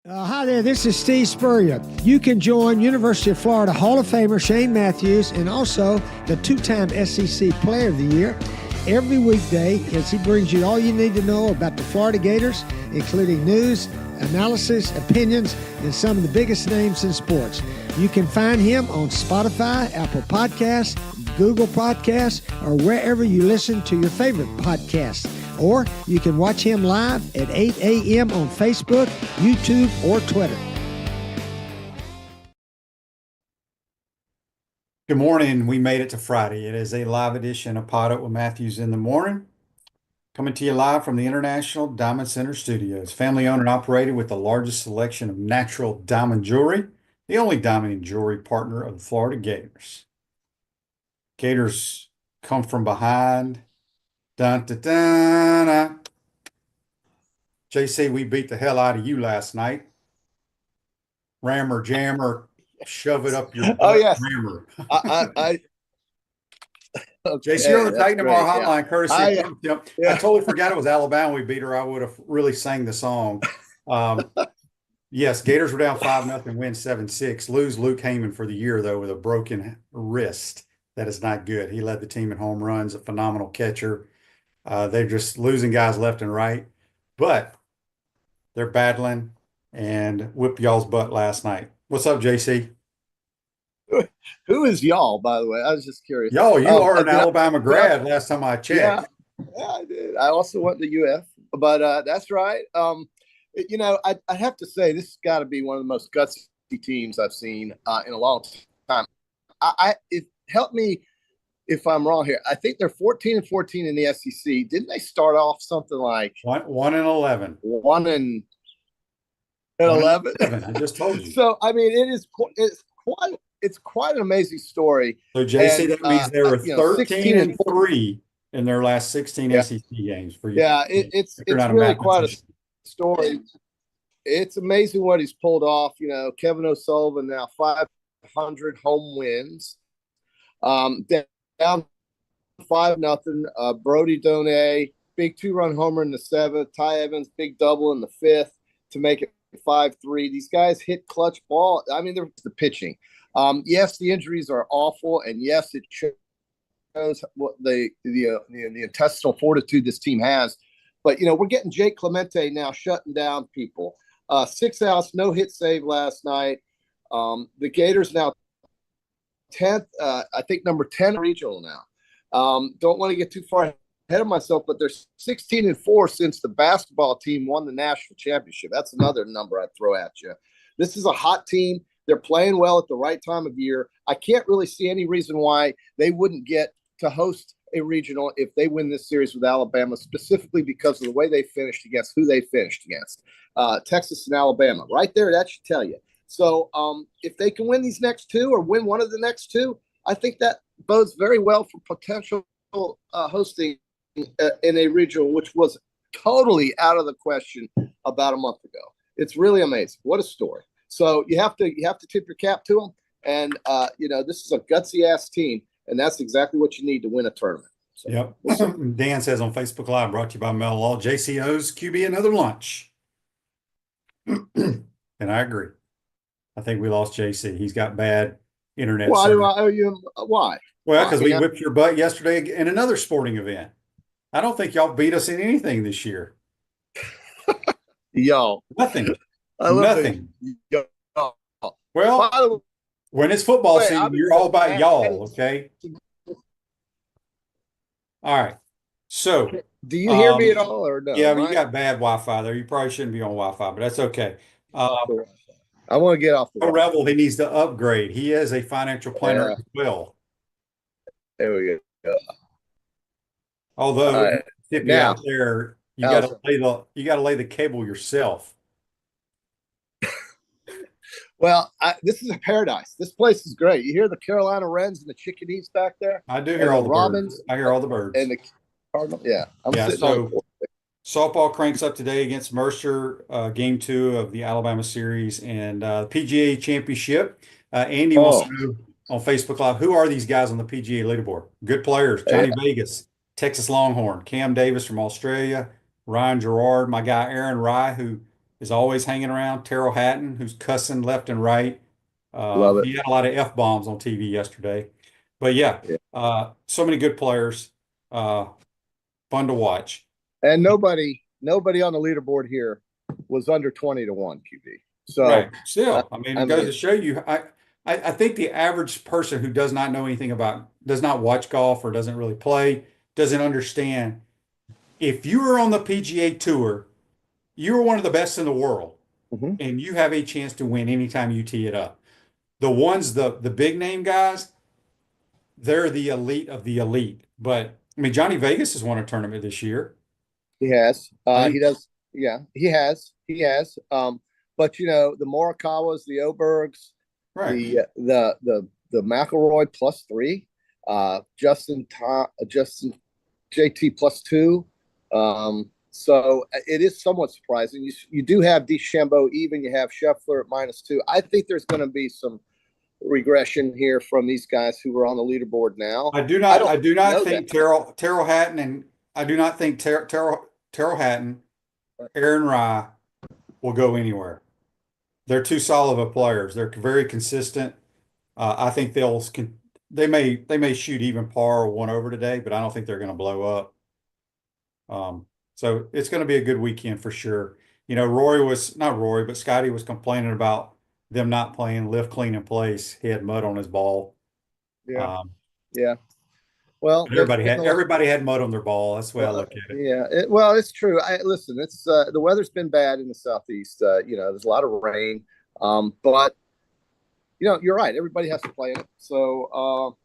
Hi there, this is Steve Spurrier. You can join University of Florida Hall of Famer Shane Matthews and also the two-time SEC Player of the Year every weekday as he brings you all you need to know about the Florida Gators, including news, analysis, opinions, and some of the biggest names in sports. You can find him on Spotify, Apple Podcasts, Google Podcasts, or wherever you listen to your favorite podcasts. Or you can watch him live at 8 a.m. on Facebook, YouTube, or Twitter. Good morning. We made it to Friday. It is a live edition of PodUp with Matthews in the morning. Coming to you live from the International Diamond Center Studios. Family owned and operated with the largest selection of natural diamond jewelry. The only diamond and jewelry partner of the Florida Gators. Gators come from behind. Dun, dun, dun, dun. JC, we beat the hell out of you last night. Rammer, jammer, shove it up your butt. Oh, yes. Rammer. Okay, JC, you're taking them our hotline, yeah. courtesy. I totally forgot it was Alabama we beat her. I would have really sang the song. Yes, Gators were down 5-0, win 7-6. Lose Luke Heyman for the year, though, with a broken wrist. That is not good. He led the team in home runs, a phenomenal catcher. They're just losing guys left and right. But they're battling and whipped y'all's butt last night. What's up, JC? Who is y'all, by the way? I was just curious. Y'all, you are an Alabama grad last time I checked. Yeah, I did. I also went to UF, but that's right. I have to say, this has got to be one of the most gutsy teams I've seen in a long time. It helped me if I'm wrong here. I think they're 14-14 in the SEC. Didn't they start off something like 1-11? 1-11. I just told you. So I mean, it's quite an amazing story. So JC, that means they were 13-3 in their last 16 SEC games for you. Yeah, it's really quite a story. It's amazing what he's pulled off. Kevin O'Sullivan now 500 home wins. Down 5-0. Brody Donay, big 2-run homer in the 7th. Ty Evans, big double in the 5th to make it 5-3. These guys hit clutch ball. I mean, they're the pitching. Yes, the injuries are awful, and yes, it shows what the intestinal fortitude this team has. But we're getting Jake Clemente now shutting down people. 6 outs, no hit save last night. The Gators now 10th, I think number 10 regional now. Don't want to get too far ahead of myself, but they're 16-4 since the basketball team won the national championship. That's another number I'd throw at you. This is a hot team. They're playing well at the right time of year. I can't really see any reason why they wouldn't get to host a regional if they win this series with Alabama, specifically because of the way they finished against who they finished against, Texas and Alabama. Right there, that should tell you. So if they can win these next two or win one of the next two, I think that bodes very well for potential hosting in a regional, which was totally out of the question about a month ago. It's really amazing. What a story. So you have to tip your cap to them. And, this is a gutsy-ass team, and that's exactly what you need to win a tournament. So. Yep. Dan says on Facebook Live, brought to you by Mel Law, JC owes QB another lunch. And I agree. I think we lost JC. He's got bad internet. Why do I owe you? Why? Well, because we whipped your butt yesterday in another sporting event. I don't think y'all beat us in anything this year. Yo. Nothing. Nothing. Well, when it's football season, you're all about y'all, okay? All right. So, do you hear me at all or no? Yeah, you got bad Wi-Fi there. You probably shouldn't be on Wi-Fi, but that's okay. I want to get off the Rebel. He needs to upgrade. He is a financial planner as well. There we go. Although, if you're out there, you got to lay the cable yourself. Well, this is a paradise. This place is great. You hear the Carolina Wrens and the chickadees back there? I do hear all the robins. Birds. I hear all the birds. And the Cardinals. Yeah. Softball cranks up today against Mercer, game 2 of the Alabama series and PGA Championship. Andy wants to know on Facebook Live, who are these guys on the PGA leaderboard? Good players. Johnny Vegas, Texas Longhorn, Cam Davis from Australia, Ryan Gerard, my guy Aaron Rye, who is always hanging around. Terrell Hatton, who's cussing left and right. Love it. He had a lot of F-bombs on TV yesterday. But yeah, Yeah. so many good players. Fun to watch. And nobody on the leaderboard here was under 20 to 1 QB. So right. Still, I mean, it goes mean, to show you. I think the average person who does not know anything about, does not watch golf or doesn't really play, doesn't understand. If you are on the PGA Tour, you're one of the best in the world, and you have a chance to win anytime you tee it up. The ones, the big name guys, they're the elite of the elite. But I mean, Johnny Vegas has won a tournament this year. he has. I He mean, does. Yeah, he has. He has. But the Morikawas, the Obergs, right. the McElroy +3, Justin JT +2. So it is somewhat surprising. You do have DeChambeau even. You have Scheffler at -2. I think there's going to be some regression here from these guys who are on the leaderboard now. I do not think Terrell Hatton, and I do not think Terrell Hatton, Aaron Rye will go anywhere. They're too solid of players. They're very consistent. I think they may shoot even par or one over today, but I don't think they're going to blow up. So it's going to be a good weekend for sure. But Scotty was complaining about them not playing lift, clean, and place. He had mud on his ball. Yeah. Yeah. Well, everybody had mud on their ball. That's the way I look at it. Yeah. It's true. Listen, it's the weather's been bad in the Southeast. There's a lot of rain. But you're right. Everybody has to play in it. So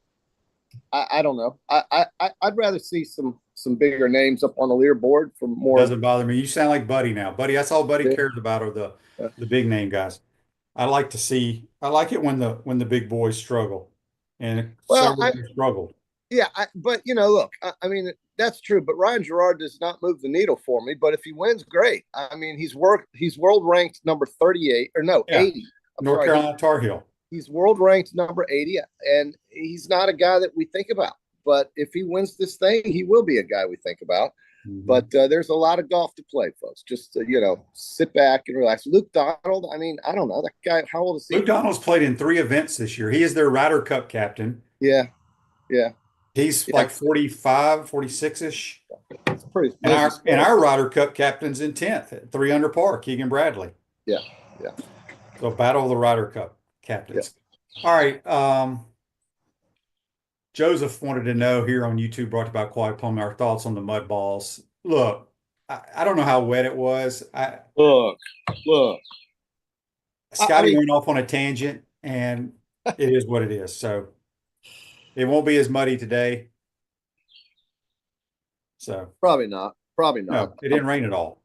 I don't know. I'd rather see some bigger names up on the leaderboard for more. Doesn't bother me. You sound like Buddy now. Buddy, that's all Buddy cares about are the big name guys. I like it when the big boys struggle. And several struggled. Yeah, but look, I mean, that's true. But Ryan Gerard does not move the needle for me. But if he wins, great. I mean, he's world ranked number 38 or no, 80. North Carolina Tar Heel. He's world ranked number 80, and he's not a guy that we think about. But if he wins this thing, he will be a guy we think about. Mm-hmm. But there's a lot of golf to play, folks. Just sit back and relax. Luke Donald, I mean, I don't know that guy. How old is he? Luke Donald's played in 3 events this year. He is their Ryder Cup captain. Yeah. He's like 45, 46-ish. It's pretty. And our Ryder Cup captain's in 10th at 3 under par, Keegan Bradley. Yeah. So battle of the Ryder Cup captains. Yeah. All right. Joseph wanted to know here on YouTube, brought to you by Quiet Plum, our thoughts on the mud balls. Look, I don't know how wet it was. Look. Scotty went off on a tangent, and it is what it is. So it won't be as muddy today. So probably not. No, it didn't rain at all.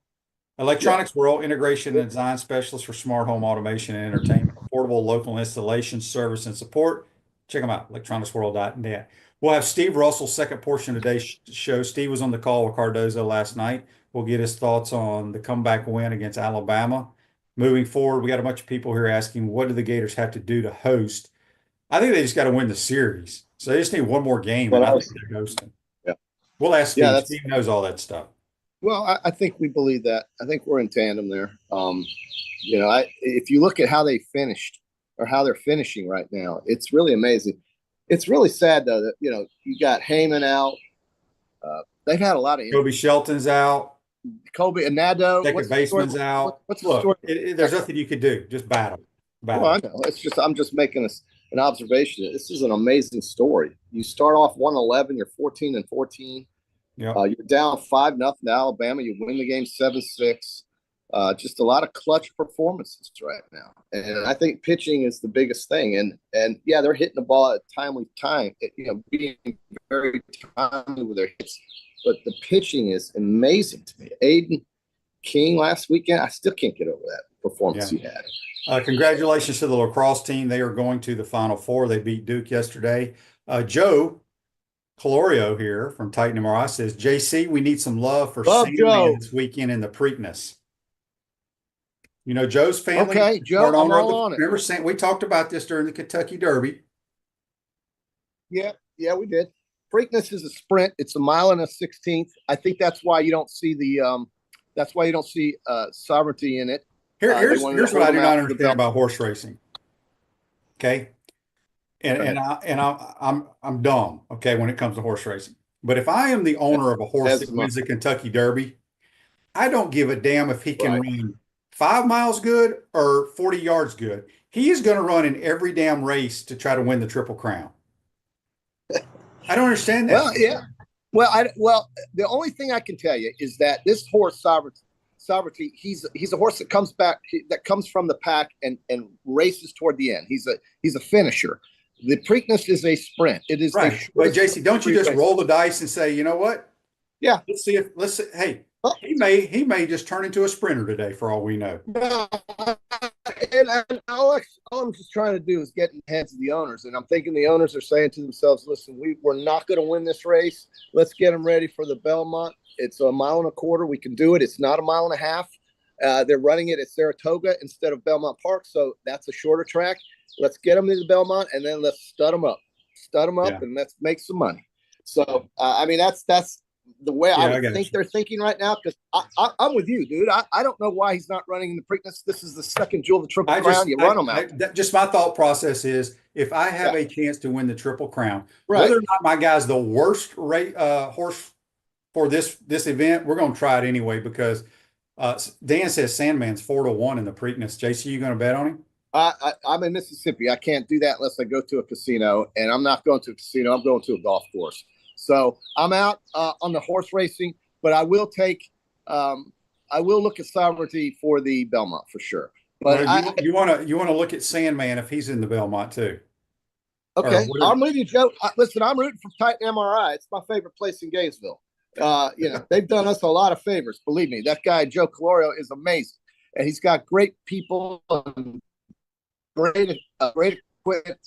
Electronics World, integration and design specialist for smart home automation and entertainment, affordable local installation, service, and support. Check them out, electronicsworld.net. We'll have Steve Russell's second portion of today's show. Steve was on the call with Cardozo last night. We'll get his thoughts on the comeback win against Alabama. Moving forward, we got a bunch of people here asking, what do the Gators have to do to host? I think they just got to win the series. So they just need one more game, and I think they're hosting. Yeah. We'll ask Steve. Yeah, Steve knows all that stuff. Well, I think we believe that. I think we're in tandem there. If you look at how they finished or how they're finishing right now, it's really amazing. It's really sad, though, that, you got Heyman out. They've had a lot of Kobe Shelton's out. Kobe and Nado. Second baseman's out. What's the story? There's nothing you could do. Just battle. Well, I know. I'm just making an observation. This is an amazing story. You start off 1-11, you're 14-14. Yep. You're down 5-0 to Alabama. You win the game 7-6. Just a lot of clutch performances right now, and I think pitching is the biggest thing. And yeah, they're hitting the ball at a timely time. Being very timely with their hits. But the pitching is amazing to me. Aiden King last weekend, I still can't get over that performance he had. Congratulations to the lacrosse team. They are going to the Final Four. They beat Duke yesterday. Joe Colorio here from Titan MRI says, JC, we need some love for Sandman this weekend in the Preakness. Joe's family. Okay, Joe, I'm all on it. Remember, we talked about this during the Kentucky Derby. Yeah, we did. Preakness is a sprint. It's a mile and a 16th. I think that's why you don't see sovereignty in it. Here's wanted to what I hold do him not out for the understand belt. about horse racing. Okay. I'm dumb, okay, when it comes to horse racing. But if I am the owner of a horse that As wins the Kentucky Derby, I don't give a damn if he can right. run 5 miles good or 40 yards good. He is going to run in every damn race to try to win the Triple Crown. I don't understand that. Well, yeah. Well, the only thing I can tell you is that this horse, Sovereignty, he's a horse that comes from the pack and races toward the end. He's a finisher. The Preakness is a sprint. It is right. But JC, don't you just roll the dice and say, you know what? Yeah. Let's see. Hey, he may just turn into a sprinter today for all we know. And all I'm just trying to do is get in the heads of the owners. And I'm thinking the owners are saying to themselves, listen, we're not going to win this race. Let's get them ready for the Belmont. It's 1.25 miles. We can do it. It's not 1.5 miles. They're running it at Saratoga instead of Belmont Park. So that's a shorter track. Let's get them to the Belmont and then let's stud them up, and let's make some money. So, I mean, that's the way I think they're thinking right now, because I'm with you, dude. I don't know why he's not running in the Preakness. This is the second jewel of the Triple Crown. You run them out. Just my thought process is, if I have a chance to win the Triple Crown, right, whether or not my guy's the worst horse for this event, we're going to try it anyway, because Dan says Sandman's 4-1 in the Preakness. JC, you going to bet on him? I'm in Mississippi. I can't do that unless I go to a casino, and I'm not going to a casino. I'm going to a golf course. So I'm out on the horse racing, but I will look at Sovereignty for the Belmont for sure. But you want to look at Sandman if he's in the Belmont too. Okay, I'm with you, Joe. Listen, I'm rooting for Titan MRI. It's my favorite place in Gainesville. They've done us a lot of favors. Believe me, that guy Joe Calorio is amazing, and he's got great people, and great equipment,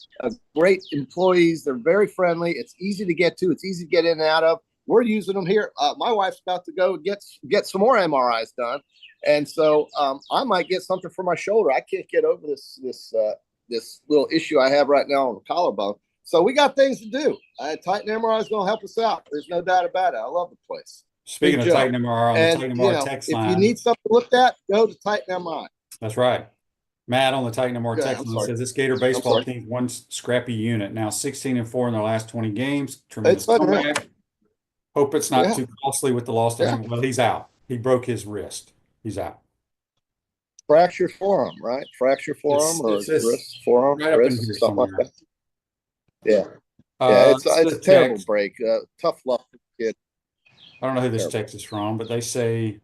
great employees. They're very friendly. It's easy to get to. It's easy to get in and out of. We're using them here. My wife's about to go get some more MRIs done, and so I might get something for my shoulder. I can't get over this little issue I have right now on the collarbone. So we got things to do. Titan MRI is going to help us out. There's no doubt about it. I love the place. Speaking of Titan MRI, on the Titan MRI text line, if you need something looked at, go to Titan MRI. That's right. Matt on the Titan MRI text line says this Gator baseball team's one scrappy unit. Now 16-4 in their last 20 games. Tremendous comeback. Hope it's not too costly with the loss to him. Well, he's out. He broke his wrist. He's out. Fractured forearm, right? Fractured forearm or wrist, forearm, right wrist, something somewhere. like that. Yeah. It's a terrible break. Tough luck for the kid. I don't know who this text is from, but they say,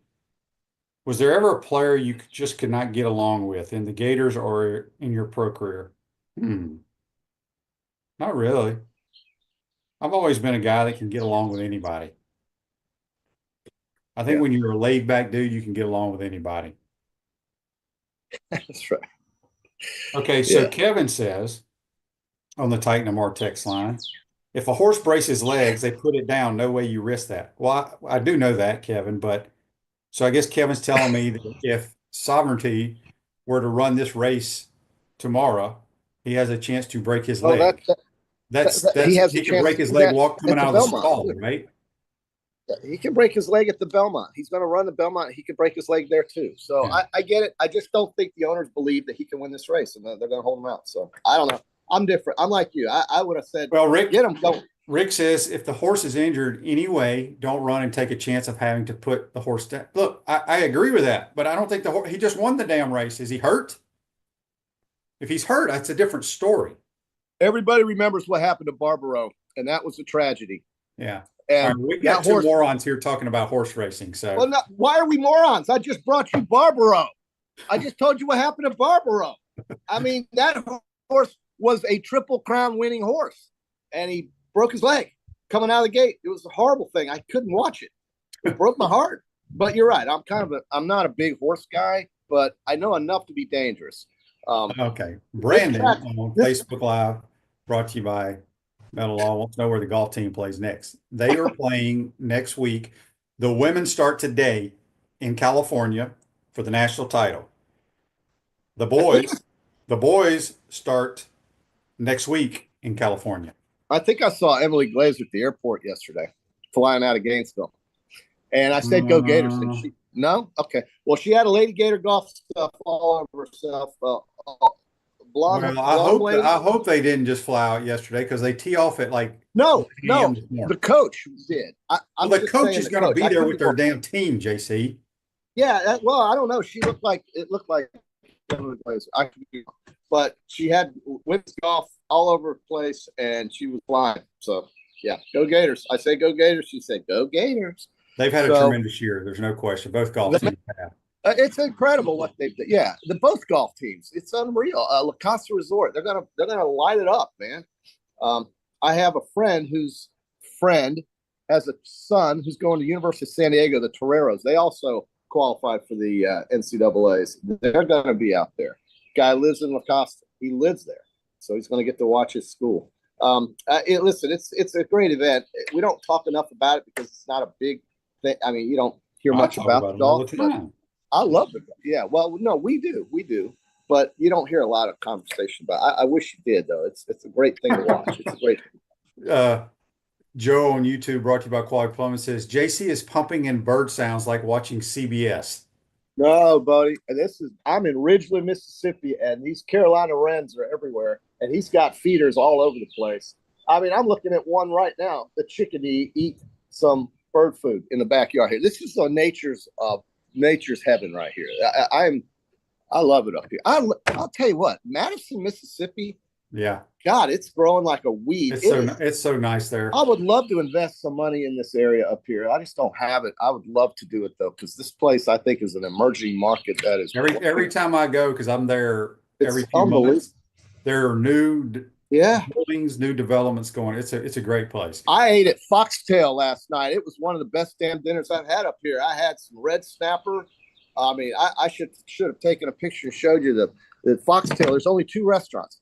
was there ever a player you just could not get along with in the Gators or in your pro career? Not really. I've always been a guy that can get along with anybody. I think when you're a laid back dude, you can get along with anybody. That's right. Okay, so Kevin says on the Titan MR text line, if a horse braces legs, they put it down. No way you risk that. Well, I do know that, Kevin, but so I guess Kevin's telling me that if Sovereignty were to run this race tomorrow, he has a chance to break his leg. He can break his leg coming out of the stall, right? He can break his leg at the Belmont. He's going to run the Belmont. He can break his leg there too. So I get it. I just don't think the owners believe that he can win this race, and they're going to hold him out. So I don't know. I'm different. I'm like you. I would have said, well, Rick, get him going. Rick says if the horse is injured anyway, don't run and take a chance of having to put the horse down. Look, I agree with that, but I don't think he just won the damn race. Is he hurt? If he's hurt, that's a different story. Everybody remembers what happened to Barbaro, and that was a tragedy. Yeah. And we got two morons here talking about horse racing. So, well, why are we morons? I just brought you Barbaro. I just told you what happened to Barbaro. I mean, that horse was a Triple Crown winning horse, and he broke his leg coming out of the gate. It was a horrible thing. I couldn't watch it. It broke my heart. But you're right. I'm not a big horse guy, but I know enough to be dangerous. Okay. Brandon on Facebook Live, brought to you by Metal Law, wants to know where the golf team plays next. They are playing next week. The women start today in California for the national title. The boys start next week in California. I think I saw Emily Glazer at the airport yesterday, flying out of Gainesville. And I said, go Gators. And No? Okay. Well, she had a Lady Gator golf stuff all over herself. Well, Blonde lady. I hope they didn't just fly out yesterday because they tee off at like No, 8 a.m. no. this morning. The coach did. Well, the coach is going to be there with their damn team, JC. Yeah. Well, I don't know. It looked like but she had women's golf all over the place and she was flying. So yeah, go Gators. I say go Gators. She said go Gators. They've had a tremendous year. There's no question. Both golf teams have. It's incredible what they've done. Yeah, both golf teams. It's unreal. La Costa Resort. They're gonna light it up, man. I have a friend whose friend has a son who's going to University of San Diego, the Toreros. They also qualified for the NCAAs. They're going to be out there. Guy lives in La Costa. He lives there, so he's going to get to watch his school. Listen, it's a great event. We don't talk enough about it because it's not a big thing. I mean, you don't hear much about the golf. I love it. Yeah, well, no, we do, but you don't hear a lot of conversation about it. I wish you did, though. It's a great thing to watch. It's a great thing. Joe on YouTube, brought to you by Quality Plumbing, says JC is pumping in bird sounds like watching CBS. No, buddy. I'm in Ridgely, Mississippi, and these Carolina wrens are everywhere, and he's got feeders all over the place. I mean, I'm looking at one right now. The chickadee eat some bird food in the backyard here. This is nature's heaven right here. I love it up here. I'll tell you what, Madison, Mississippi. Yeah. God, it's growing like a weed. It's so nice there. I would love to invest some money in this area up here. I just don't have it. I would love to do it though, because this place I think is an emerging market that is every time I go, because I'm there every few months. There are new buildings, new developments going. It's a great place. I ate at Foxtail last night. It was one of the best damn dinners I've had up here. I had some red snapper. I mean, I should have taken a picture and showed you the Foxtail. There's only 2 restaurants.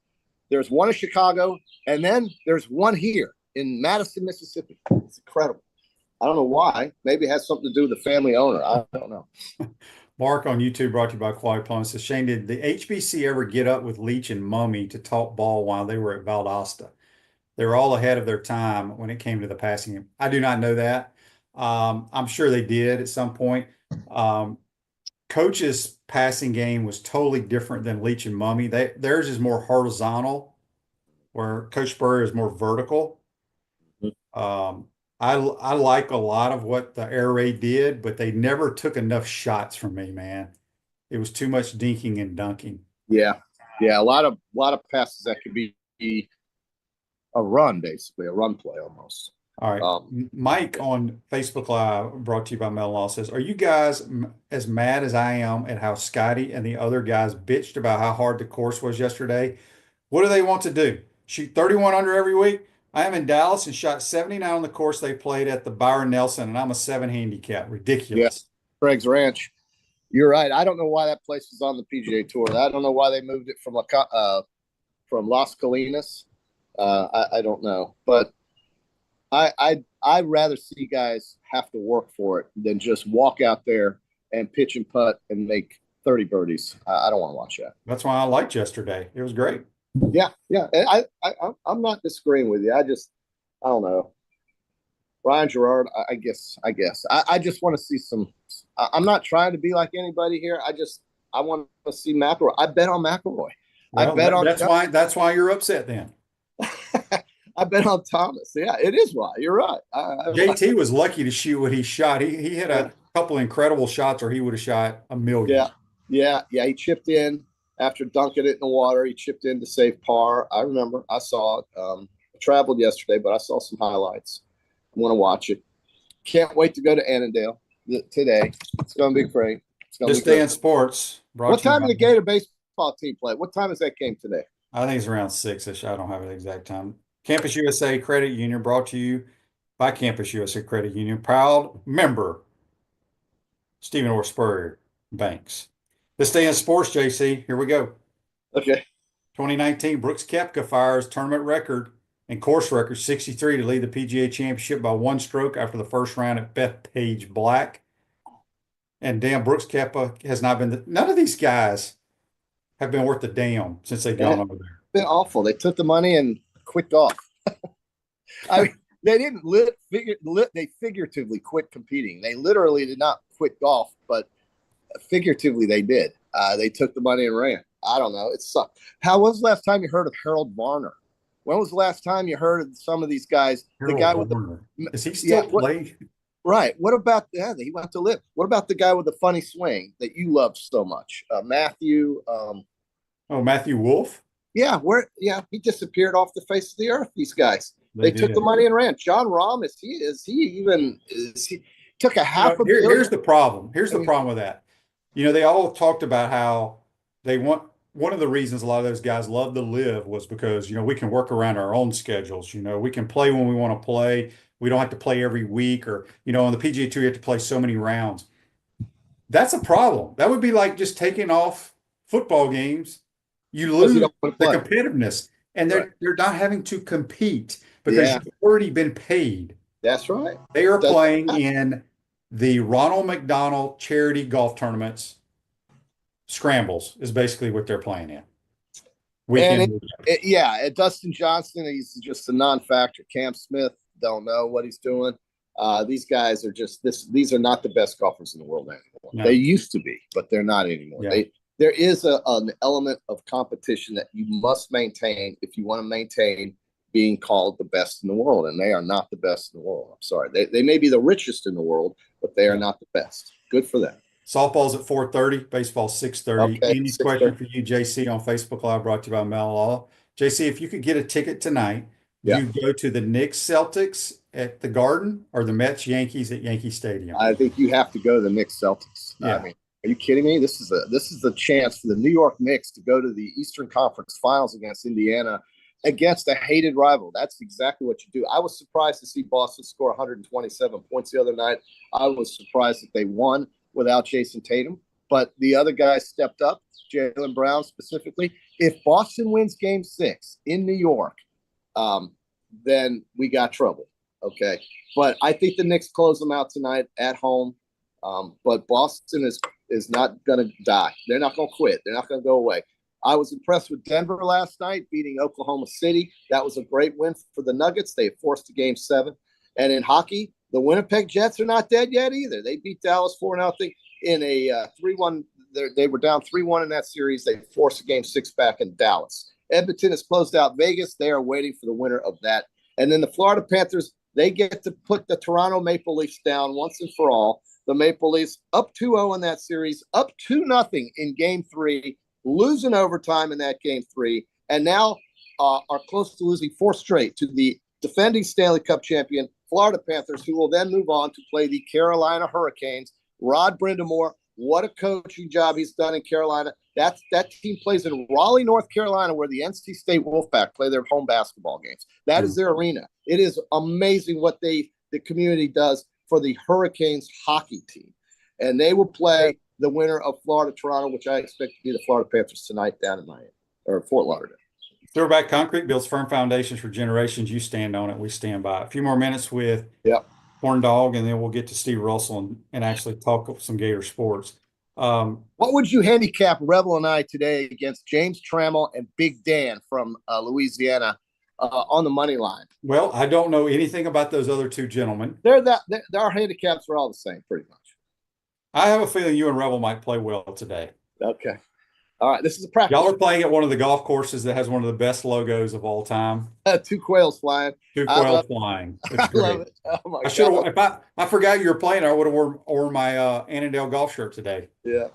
There's one in Chicago, and then there's one here in Madison, Mississippi. It's incredible. I don't know why. Maybe it has something to do with the family owner. I don't know. Mark on YouTube, brought to you by Quality Plumbing, says, Shane, did the HBC ever get up with Leach and Mummy to talk ball while they were at Valdosta? They were all ahead of their time when it came to the passing game. I do not know that. I'm sure they did at some point. Coach's passing game was totally different than Leach and Mummy. Theirs is more horizontal, where Coach Spurrier is more vertical. I like a lot of what the air raid did, but they never took enough shots from me, man. It was too much dinking and dunking. Yeah, a lot of passes that could be a run, basically a run play almost. All right. Mike on Facebook Live, brought to you by Mel Law, says, are you guys as mad as I am at how Scotty and the other guys bitched about how hard the course was yesterday? What do they want to do? Shoot 31 under every week? I am in Dallas and shot 79 on the course they played at the Byron Nelson, and I'm a 7 handicap. Ridiculous. Yes. Craig's Ranch. You're right. I don't know why that place is on the PGA Tour. I don't know why they moved it from Las Colinas. I don't know. But I'd rather see guys have to work for it than just walk out there and pitch and putt and make 30 birdies. I don't want to watch that. That's why I liked yesterday. It was great. Yeah. I'm not disagreeing with you. I don't know. Ryan Gerard, I guess. I just want to see some. I'm not trying to be like anybody here. I want to see McIlroy. I bet on McIlroy. Well, that's why you're upset then. I bet on Thomas. Yeah, it is why. You're right. JT was lucky to shoot what he shot. He had a couple incredible shots, or he would have shot a million. Yeah. He chipped in after dunking it in the water. He chipped in to save par. I remember. I saw it. I traveled yesterday, but I saw some highlights. I want to watch it. Can't wait to go to Annandale today. It's going to be great. This day in sports. What time did the Gator baseball team play? What time is that game today? I think it's around 6-ish. I don't have an exact time. Campus USA Credit Union, brought to you by Campus USA Credit Union. Proud member, Stephen Orr Spurrier Banks. This day in sports, JC. Here we go. Okay. 2019, Brooks Koepka fires tournament record and course record 63 to lead the PGA Championship by 1 stroke after the first round at Bethpage Black. And damn, Brooks Koepka has not been none of these guys have been worth the damn since they've gone over there. Been awful. They took the money and quit off. I mean, they didn't they figuratively quit competing. They literally did not quit golf, but figuratively they did. They took the money and ran. I don't know. It sucked. How was the last time you heard of Harold Varner? When was the last time you heard of some of these guys? Harold the guy Varner. with the is he still playing? Right. What about he went to live? What about the guy with the funny swing that you love so much? Matthew. Matthew Wolf. Yeah, he disappeared off the face of the earth. These guys. They took the money and ran. John Rahm, is he took a half a billion? Here's the problem. Here's the problem with that. They all talked about how they want. One of the reasons a lot of those guys love to live was because, we can work around our own schedules. We can play when we want to play. We don't have to play every week, or, on the PGA Tour, you have to play so many rounds. That's a problem. That would be like just taking off football games. You lose the competitiveness, and they're not having to compete because you've already been paid. That's right. They are playing in the Ronald McDonald charity golf tournaments. Scrambles is basically what they're playing in. Dustin Johnson, he's just a non-factor. Cam Smith, don't know what he's doing. These guys are these are not the best golfers in the world anymore. No. They used to be, but they're not anymore. Yeah. There is an element of competition that you must maintain if you want to maintain being called the best in the world, and they are not the best in the world. I'm sorry. They may be the richest in the world, but they are not the best. Good for them. Softball's at 4:30, baseball's 6:30. Okay, Andy's question for you, JC, on Facebook Live, brought to you by Mel Law. JC, if you could get a ticket tonight, you go to the Knicks Celtics at the Garden or the Mets Yankees at Yankee Stadium? I think you have to go to the Knicks Celtics. Yeah. I mean, are you kidding me? This is a chance for the New York Knicks to go to the Eastern Conference Finals against Indiana, against a hated rival. That's exactly what you do. I was surprised to see Boston score 127 points the other night. I was surprised that they won without Jason Tatum, but the other guys stepped up, Jaylen Brown specifically. If Boston wins Game 6 in New York, then we got trouble, okay? But I think the Knicks close them out tonight at home, but Boston is not going to die. They're not going to quit. They're not going to go away. I was impressed with Denver last night, beating Oklahoma City. That was a great win for the Nuggets. They forced a Game 7. And in hockey, the Winnipeg Jets are not dead yet either. They beat Dallas 4-0 in a 3-1. They were down 3-1 in that series. They forced a Game 6 back in Dallas. Edmonton has closed out Vegas. They are waiting for the winner of that. And then the Florida Panthers, they get to put the Toronto Maple Leafs down once and for all. The Maple Leafs up 2-0 in that series, up 2-0 in Game 3, losing overtime in that Game 3, and now are close to losing 4 straight to the defending Stanley Cup champion Florida Panthers, who will then move on to play the Carolina Hurricanes. Rod Brindamore, what a coaching job he's done in Carolina. That team plays in Raleigh, North Carolina, where the NC State Wolfpack play their home basketball games. That is their arena. It is amazing what the community does for the Hurricanes hockey team. And they will play the winner of Florida-Toronto, which I expect to be the Florida Panthers tonight down in Miami or Fort Lauderdale. Throwback Concrete builds firm foundations for generations. You stand on it. We stand by it. A few more minutes with Horn Dog, and then we'll get to Steve Russell and actually talk some Gator sports. What would you handicap Rebel and I today against James Trammell and Big Dan from Louisiana on the money line? Well, I don't know anything about those other two gentlemen. Our handicaps are all the same, pretty much. I have a feeling you and Rebel might play well today. Okay. All right. This is a practice. Y'all are playing at one of the golf courses that has one of the best logos of all time. 2 quails flying. 2 quails flying. It's great. I love it. Oh my God. If I forgot you were playing, I would have worn my Annandale golf shirt today. Yeah.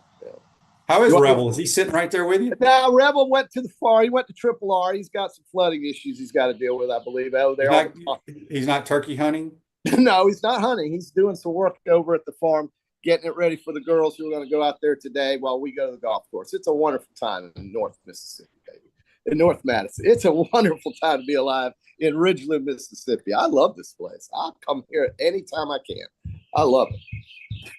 How is Rebel? Is he sitting right there with you? Now, Rebel went to the far. He went to Triple R. He's got some flooding issues he's got to deal with, I believe. He's not turkey hunting? No, he's not hunting. He's doing some work over at the farm, getting it ready for the girls who are going to go out there today while we go to the golf course. It's a wonderful time in North Mississippi, baby. In North Madison. It's a wonderful time to be alive in Ridgeland, Mississippi. I love this place. I'll come here anytime I can. I love it.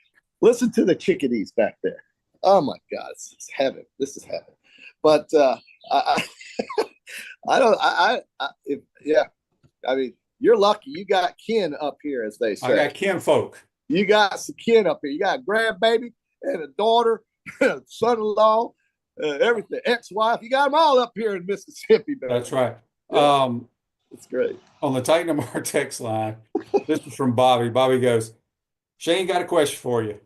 Listen to the chickadees back there. Oh my God, it's heaven. This is heaven. But I mean, you're lucky. You got kin up here, as they say. I got kin folk. You got some kin up here. You got a grandbaby and a daughter, son-in-law, everything, ex-wife. You got them all up here in Mississippi. Baby. That's right. It's great. On the Titan Tomorrow text line, this is from Bobby. Bobby goes, Shane got a question for you.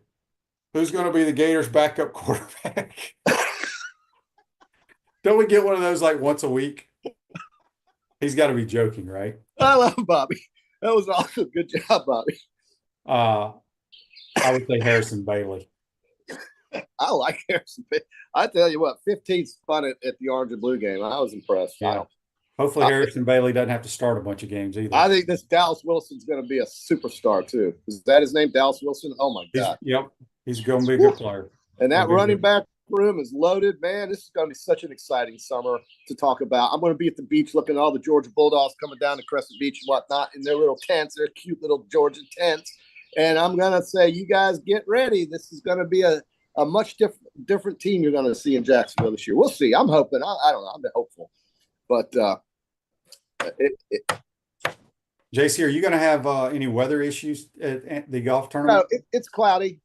Who's going to be the Gators' backup quarterback? Don't we get one of those like once a week? He's got to be joking, right? I love Bobby. That was awesome. Good job, Bobby. I would say Harrison Bailey. I like Harrison Bailey. I tell you what, 15 spun it at the Orange and Blue game. I was impressed. Yeah. Hopefully Harrison Bailey doesn't have to start a bunch of games either. I think this Dallas Wilson's going to be a superstar too. Is that his name, Dallas Wilson? Oh my God. Yep. He's going to be a good player. And that running back room is loaded, man. This is going to be such an exciting summer to talk about. I'm going to be at the beach looking at all the Georgia Bulldogs coming down to Crescent Beach and whatnot in their little tents, their cute little Georgia tents. And I'm going to say, you guys get ready. This is going to be a much different team you're going to see in Jacksonville this year. We'll see. I'm hoping. I don't know. I'm hopeful. But JC, are you going to have any weather issues at the golf tournament? No, it's cloudy.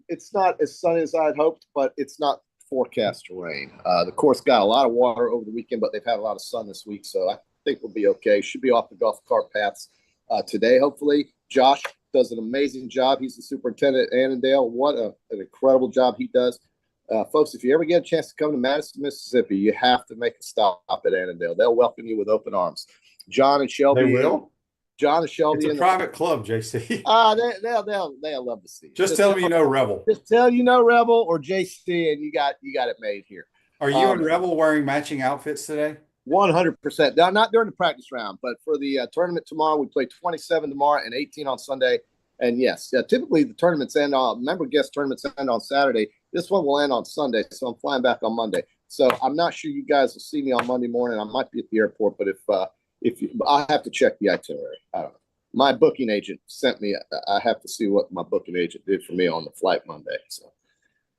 It's not as sunny as I'd hoped, but it's not forecast to rain. The course got a lot of water over the weekend, but they've had a lot of sun this week, so I think we'll be okay. Should be off the golf cart paths today, hopefully. Josh does an amazing job. He's the superintendent at Annandale. What an incredible job he does. Folks, if you ever get a chance to come to Madison, Mississippi, you have to make a stop at Annandale. They'll welcome you with open arms. John and Shelby. They will? John and Shelby. It's a private club, JC. They'll love to see you. Just tell me you know Rebel. Just tell you know Rebel or JC, and you got it made here. Are you and Rebel wearing matching outfits today? 100%. Now, not during the practice round, but for the tournament tomorrow, we play 27 tomorrow and 18 on Sunday. And yes, typically the tournaments end on member guest tournaments end on Saturday. This one will end on Sunday, so I'm flying back on Monday. So I'm not sure you guys will see me on Monday morning. I might be at the airport, but if you, I have to check the itinerary. I don't know. My booking agent sent me. I have to see what my booking agent did for me on the flight Monday. So,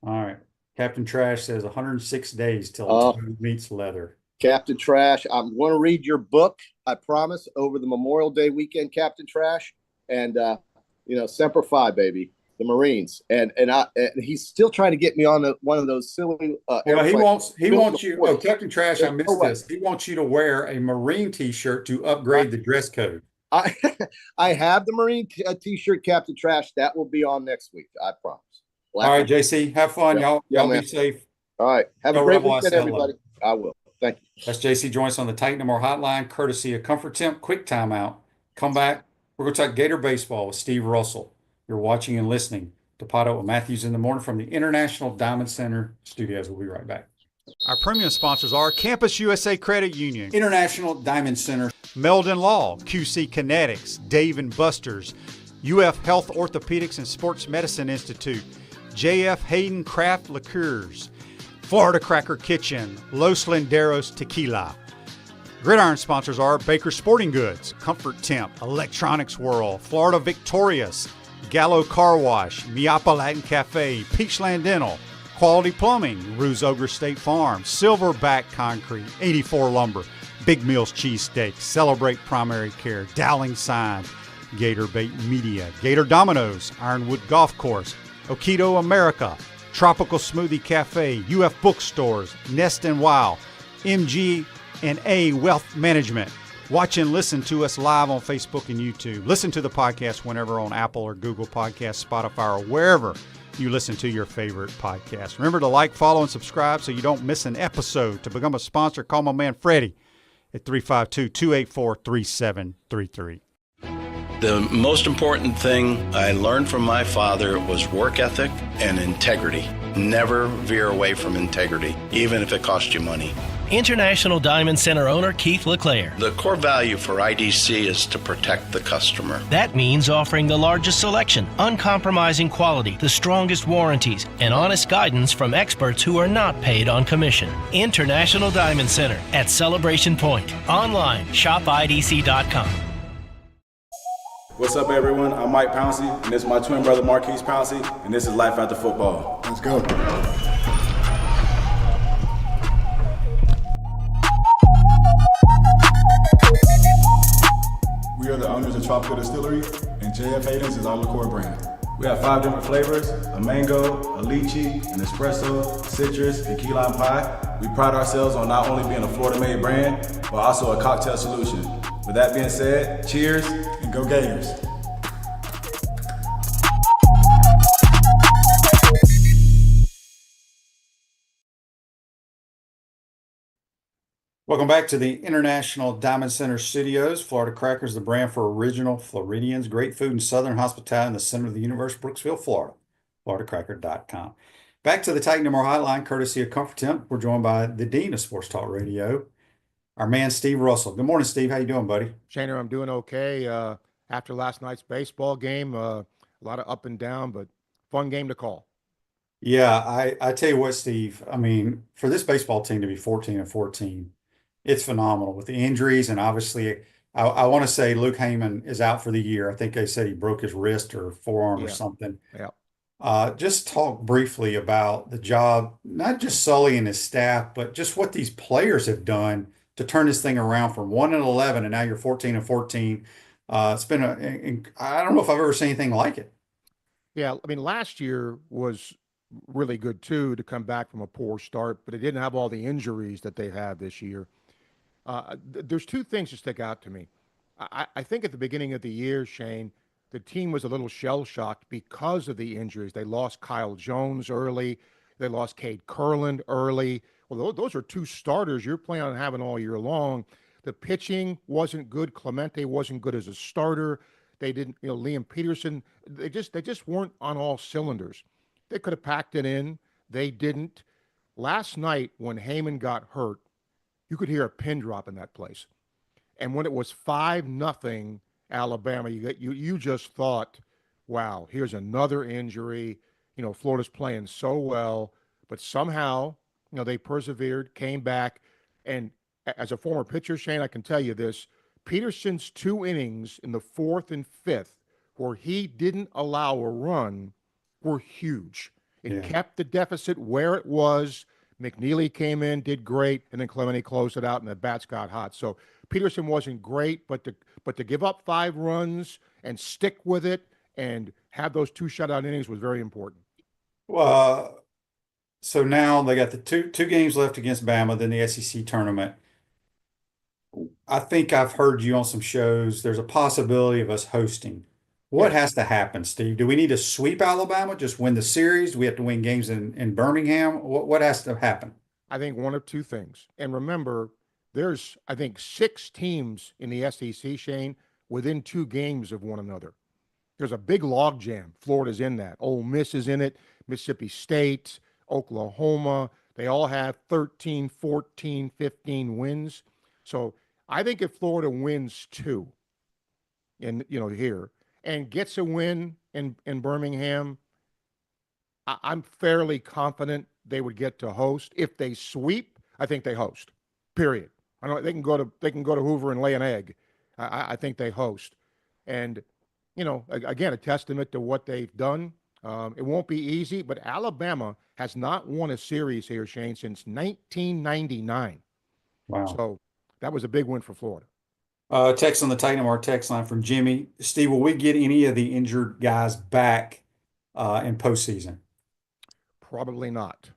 all right. Captain Trash says 106 days till it meets leather. Captain Trash, I'm going to read your book. I promise over the Memorial Day weekend, Captain Trash, and Semper Fi, baby, the Marines, and he's still trying to get me on one of those silly. He wants you. Oh, Captain Trash, I missed this. He wants you to wear a Marine T-shirt to upgrade the dress code. I have the Marine T-shirt, Captain Trash. That will be on next week. I promise. All right, JC, have fun. Y'all be safe. All right, have a great weekend, everybody. I will. Thank you. That's JC joins on the Titan Tomorrow hotline, courtesy of Comfort Temp. Quick timeout. Come back. We're going to talk Gator baseball with Steve Russell. You're watching and listening to PodUp with Matthews in the Morning from the International Diamond Center studios. We'll be right back. Our premium sponsors are Campus USA Credit Union, International Diamond Center, Meldon Law, QC Kinetics, Dave & Buster's, UF Health Orthopedics and Sports Medicine Institute, JF Hayden Craft Liqueurs, Florida Cracker Kitchen, Los Linderos Tequila. Gridiron sponsors are Baker Sporting Goods, Comfort Temp, Electronics World, Florida Victorious, Gallo Car Wash, Miapa Latin Cafe, Peachland Dental, Quality Plumbing, Ruse Ogre State Farm, Silverback Concrete, 84 Lumber, Big Mills Cheesesteak, Celebrate Primary Care, Dowling Signs, Gator Bait Media, Gator Dominoes, Ironwood Golf Course, Okido America, Tropical Smoothie Cafe, UF Bookstores, Nest and Wow, MG&A Wealth Management. Watch and listen to us live on Facebook and YouTube. Listen to the podcast whenever on Apple or Google Podcasts, Spotify, or wherever you listen to your favorite podcast. Remember to like, follow, and subscribe so you don't miss an episode. To become a sponsor, call my man Freddie at 352-284-3733. The most important thing I learned from my father was work ethic and integrity. Never veer away from integrity, even if it costs you money. International Diamond Center owner Keith LeClaire. The core value for IDC is to protect the customer. That means offering the largest selection, uncompromising quality, the strongest warranties, and honest guidance from experts who are not paid on commission. International Diamond Center at Celebration Point. Online, shopidc.com. What's up, everyone? I'm Mike Pouncey, and this is my twin brother Marquise Pouncey, and this is Life After Football. Let's go. We are the owners of Tropical Distillery, and JF Hayden's is our liqueur brand. We have 5 different flavors: a mango, a lychee, an espresso, citrus, and key lime pie. We pride ourselves on not only being a Florida-made brand, but also a cocktail solution. With that being said, cheers And go Gators. Welcome back to the International Diamond Center Studios. Florida Crackers, the brand for original Floridians. Great food and southern hospitality in the center of the universe, Brooksville, Florida. FloridaCracker.com. Back to the Titan More Hotline, courtesy of Comfort Temp. We're joined by the Dean of Sports Talk Radio, our man Steve Russell. Good morning, Steve. How you doing, buddy? Shaner, I'm doing okay. After last night's baseball game, a lot of up and down, but fun game to call. Yeah, I tell you what, Steve. I mean, for this baseball team to be 14-14, it's phenomenal with the injuries, and obviously, I want to say Luke Heyman is out for the year. I think they said he broke his wrist or forearm or Yeah. something. Yeah. Just talk briefly about the job, not just Sully and his staff, but just what these players have done to turn this thing around from 1-11, and now you're 14-14. It's been I don't know if I've ever seen anything like it. Yeah, I mean, last year was really good too to come back from a poor start, but it didn't have all the injuries that they have this year. There's two things that stick out to me. I think at the beginning of the year, Shane, the team was a little shell-shocked because of the injuries. They lost Kyle Jones early. They lost Cade Kurland early. Well, those are two starters you're planning on having all year long. The pitching wasn't good. Clemente wasn't good as a starter. They didn't, Liam Peterson, they just weren't on all cylinders. They could have packed it in. They didn't. Last night, when Heyman got hurt, you could hear a pin drop in that place. And when it was 5-0 Alabama, you just thought, wow, here's another injury. Florida's playing so well, but somehow, they persevered, came back. And as a former pitcher, Shane, I can tell you this, Peterson's 2 innings in the 4th and 5th where he didn't allow a run were huge. It kept the deficit where it was. McNeely came in, did great, and then Clemente closed it out, and the bats got hot. So Peterson wasn't great, but to give up 5 runs and stick with it and have those 2 shutout innings was very important. Well, so now they got the two games left against Bama, then the SEC tournament. I think I've heard you on some shows. There's a possibility of us hosting. What has to happen, Steve? Do we need to sweep Alabama, just win the series? Do we have to win games in Birmingham? What has to happen? I think one of two things. And remember, there's, I think, 6 teams in the SEC, Shane, within 2 games of one another. There's a big logjam. Florida's in that. Ole Miss is in it. Mississippi State, Oklahoma. They all have 13, 14, 15 wins. So I think if Florida wins 2 here and gets a win in Birmingham, I'm fairly confident they would get to host. If they sweep, I think they host. Period. I know they can go to Hoover and lay an egg. I think they host. And again, a testament to what they've done. It won't be easy, but Alabama has not won a series here, Shane, since 1999. Wow. So that was a big win for Florida. Text on the Titan our text line from Jimmy. Steve, will we get any of the injured guys back in postseason? Probably not.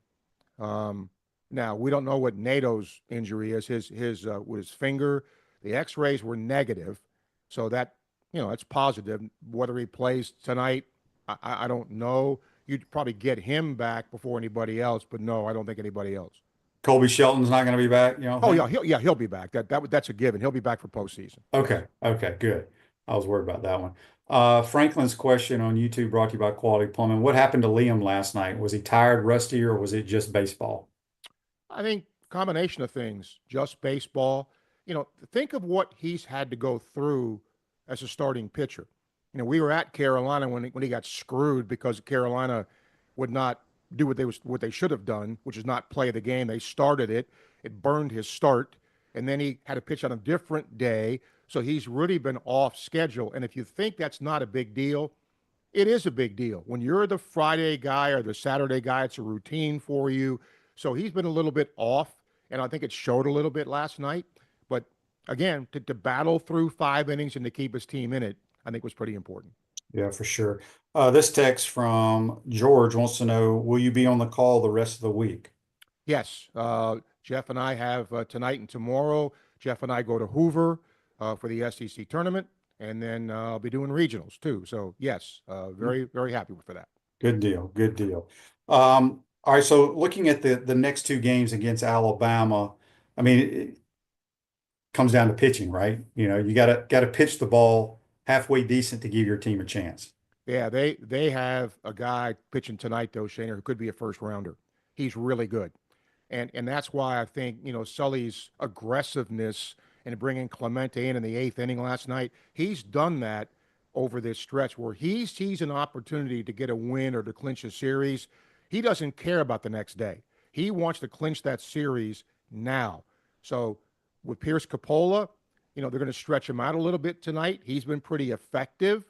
Now, we don't know what NATO's injury is. His with his finger, the X-rays were negative, so that it's positive. Whether he plays tonight, I don't know. You'd probably get him back before anybody else, but no, I don't think anybody else. Colby Shelton's not going to be back, Oh yeah, he'll be back. That's a given. He'll be back for postseason. Okay, good. I was worried about that one. Franklin's question on YouTube brought to you by Quality Plumbing. What happened to Liam last night? Was he tired, rusty, or was it just baseball? I think combination of things, just baseball. Think of what he's had to go through as a starting pitcher. We were at Carolina when he got screwed because Carolina would not do what they should have done, which is not play the game. They started it. It burned his start, and then he had to pitch on a different day. So he's really been off schedule. And if you think that's not a big deal, it is a big deal. When you're the Friday guy or the Saturday guy, it's a routine for you. So he's been a little bit off, and I think it showed a little bit last night. But again, to battle through 5 innings and to keep his team in it, I think was pretty important. Yeah, for sure. This text from George wants to know, will you be on the call the rest of the week? Yes. Jeff and I have tonight and tomorrow. Jeff and I go to Hoover. for the SEC tournament, and then I'll be doing regionals too. So yes, very, very happy for that. Good deal. Good deal. All right. So looking at the next two games against Alabama, I mean, it comes down to pitching, right? You gotta pitch the ball halfway decent to give your team a chance. Yeah, they have a guy pitching tonight though, Shaner, who could be a first rounder. He's really good. And that's why I think, Sully's aggressiveness and bringing Clemente in the eighth inning last night, he's done that over this stretch where he sees an opportunity to get a win or to clinch a series. He doesn't care about the next day. He wants to clinch that series now. So with Pierce Capola, they're going to stretch him out a little bit tonight. He's been pretty effective.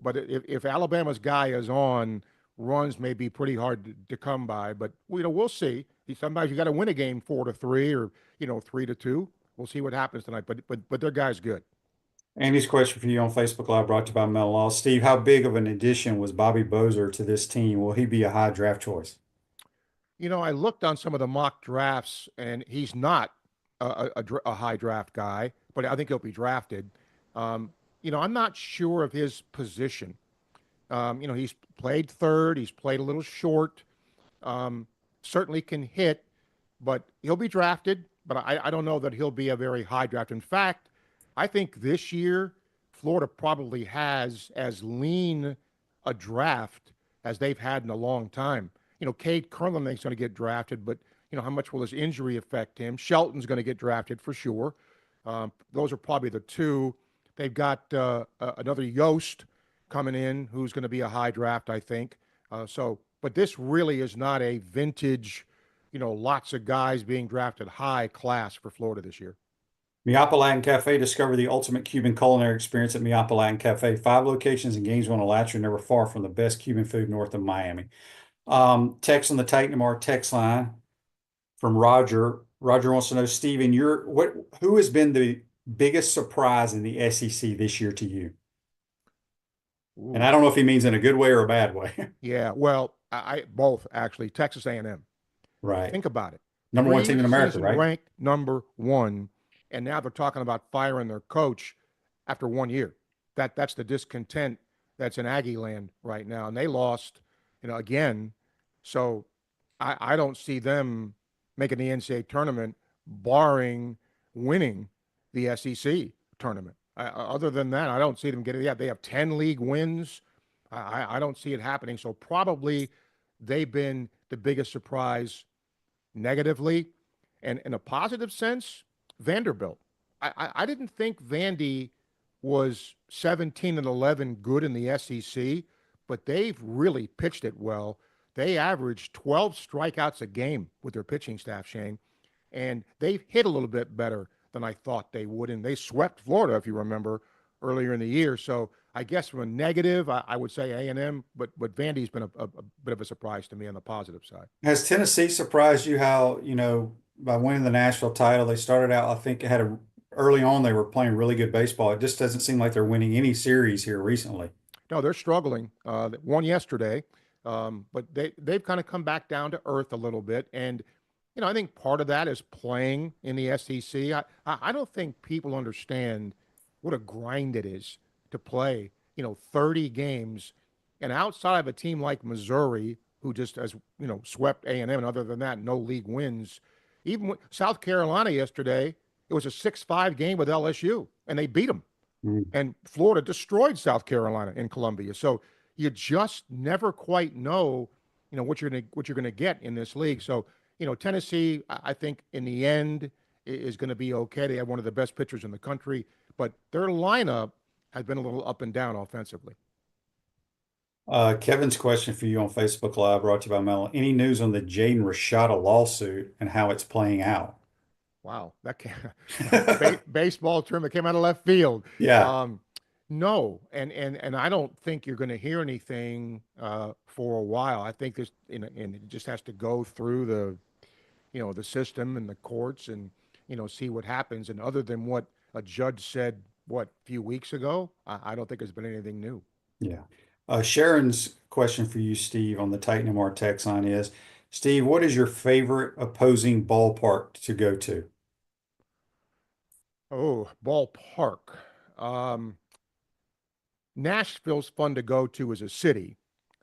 But if Alabama's guy is on, runs may be pretty hard to come by. But we'll see. Sometimes you got to win a game 4-3 or 3-2. We'll see what happens tonight. But their guy's good. Andy's question for you on Facebook Live, brought to you by Mel Law. Steve, how big of an addition was Bobby Bozer to this team? Will he be a high draft choice? I looked on some of the mock drafts, and he's not a high draft guy, but I think he'll be drafted. I'm not sure of his position. He's played third. He's played a little short. Certainly can hit, but he'll be drafted. But I don't know that he'll be a very high draft. In fact, I think this year Florida probably has as lean a draft as they've had in a long time. Cade Curlin is going to get drafted, but how much will his injury affect him? Shelton's going to get drafted for sure. Those are probably the two. They've got another Yost coming in who's going to be a high draft, I think. But this really is not a vintage, lots of guys being drafted high class for Florida this year. Miapa Latin Cafe, discover the ultimate Cuban culinary experience at Miapa Latin Cafe. 5 locations in Gainesville and Alachua, never far from the best Cuban food north of Miami. Text on the Titan Mar text line from Roger. Roger wants to know, Steven, who has been the biggest surprise in the SEC this year to you? Ooh. And I don't know if he means in a good way or a bad way. Yeah, well, I both actually. Texas A&M. Right. Think about it. Number 1 team in America, right? Ranked number 1, and now they're talking about firing their coach after 1 year. That's the discontent that's in Aggie land right now, and they lost, again. So I don't see them making the NCAA tournament, barring winning the SEC tournament. Other than that, I don't see them getting. Yeah, they have 10 league wins. I don't see it happening. So probably they've been the biggest surprise negatively. And in a positive sense, Vanderbilt. I didn't think Vandy was 17-11 good in the SEC, but they've really pitched it well. They averaged 12 strikeouts a game with their pitching staff, Shane, and they've hit a little bit better than I thought they would. And they swept Florida, if you remember, earlier in the year. So I guess from a negative, I would say A&M, but Vandy's been a bit of a surprise to me on the positive side. Has Tennessee surprised you how, by winning the national title, they started out, I think early on, they were playing really good baseball. It just doesn't seem like they're winning any series here recently. No, they're struggling. Won yesterday, but they've kind of come back down to earth a little bit. And, I think part of that is playing in the SEC. I don't think people understand what a grind it is to play, 30 games. And outside of a team like Missouri, who just has, swept A&M, and other than that, no league wins. Even with South Carolina yesterday, it was a 6-5 game with LSU, and they beat them. Mm. And Florida destroyed South Carolina in Columbia. So you just never quite know, what you're gonna get in this league. So, Tennessee, I think in the end is going to be okay. They have one of the best pitchers in the country, but their lineup has been a little up and down offensively. Kevin's question for you on Facebook Live, brought to you by Mel. Any news on the Jaden Rashada lawsuit and how it's playing out? Wow, that baseball term that came out of left field. Yeah. No, and I don't think you're going to hear anything for a while. I think this, and it just has to go through the system and the courts and, see what happens. And other than what a judge said, a few weeks ago, I don't think there's been anything new. Yeah. Sharon's question for you, Steve, on the Titan MR text line is, Steve, what is your favorite opposing ballpark to go to? Oh, ballpark. Um, Nashville's fun to go to as a city,